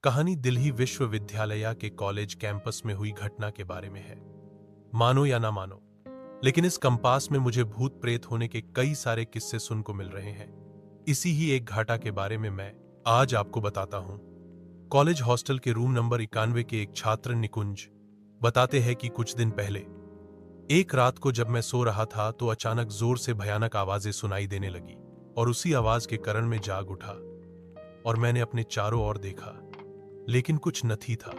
कहानी दिल्ली विश्वविद्यालय के कॉलेज कैंपस में हुई घटना के बारे में है। मानो या ना मानो, लेकिन इस कंपास में मुझे भूत प्रेत होने के कई सारे किस्से सुन को मिल रहे हैं। इसी ही एक घाटा के बारे में मैं आज आपको बताता हूं। कॉलेज हॉस्टल के रूम नंबर 91 के एक छात्र निकुंज बताते हैं कि कुछ दिन पहले एक रात को जब मैं सो रहा था तो अचानक जोर से भयानक आवाजें सुनाई देने लगी और उसी आवाज के कारण मैं जाग उठा और मैंने अपने चारों ओर देखा, लेकिन कुछ नहीं था।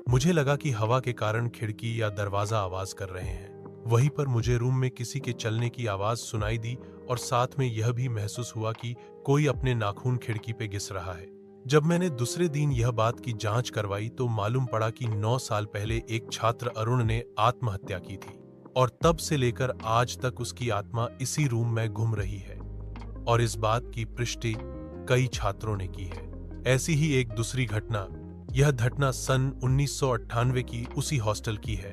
मुझे लगा कि हवा के कारण खिड़की या दरवाजा आवाज कर रहे हैं। वहीं पर मुझे रूम में किसी के चलने की आवाज सुनाई दी और साथ में यह भी महसूस हुआ कि कोई अपने नाखून खिड़की पे घिस रहा है। जब मैंने दूसरे दिन यह बात की जांच करवाई तो मालूम पड़ा कि 9 साल पहले एक छात्र अरुण ने आत्महत्या की थी और तब से लेकर आज तक उसकी आत्मा इसी रूम में घूम रही है और इस बात की पुष्टि कई छात्रों ने की है। ऐसी ही एक दूसरी घटना, यह घटना सन 1998 की उसी हॉस्टल की है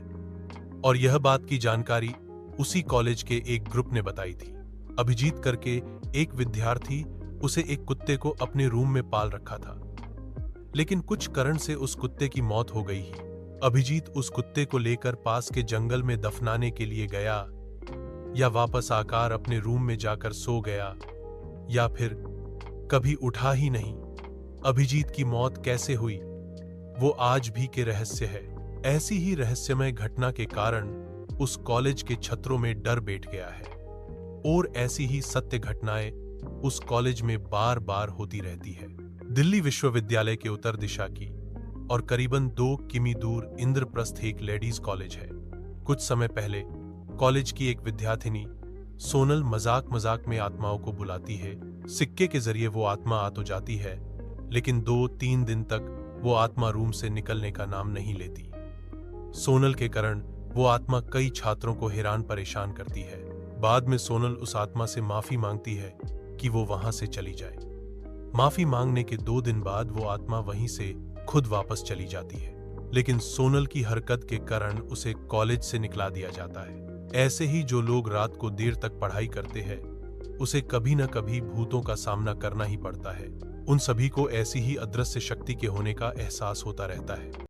और यह बात की जानकारी उसी कॉलेज के एक ग्रुप ने बताई थी। अभिजीत करके एक विद्यार्थी, उसे एक कुत्ते को अपने रूम में पाल रखा था, लेकिन कुछ कारण से उस कुत्ते की मौत हो गई ही। अभिजीत उस कुत्ते को लेकर पास के जंगल में दफनाने के लिए गया या वापस आकर अपने रूम में जाकर सो गया या फिर कभी उठा ही नहीं। अभिजीत की मौत कैसे हुई वो आज भी के रहस्य है। ऐसी ही रहस्यमय घटना के कारण उस कॉलेज के छात्रों में डर बैठ गया है और ऐसी ही सत्य घटनाएं उस कॉलेज में बार बार होती रहती है। दिल्ली विश्वविद्यालय के उत्तर दिशा की और करीबन 2 किमी दूर इंद्रप्रस्थ एक लेडीज कॉलेज है। कुछ समय पहले कॉलेज की एक विद्यार्थिनी सोनल मजाक में आत्माओं को बुलाती है। सिक्के के जरिए वो आत्मा आ तो जाती है, लेकिन 2-3 दिन तक वो आत्मा रूम से निकलने का नाम नहीं लेती। सोनल के कारण वो आत्मा कई छात्रों को हैरान परेशान करती है। बाद में सोनल उस आत्मा से माफी मांगती है कि वो वहां से चली जाए। माफी मांगने के 2 दिन बाद वो आत्मा वहीं से खुद वापस चली जाती है, लेकिन सोनल की हरकत के कारण उसे कॉलेज से निकला दिया जाता है। ऐसे ही जो लोग रात को देर तक पढ़ाई करते हैं उसे कभी न कभी भूतों का सामना करना ही पड़ता है। उन सभी को ऐसी ही अदृश्य शक्ति के होने का एहसास होता रहता है।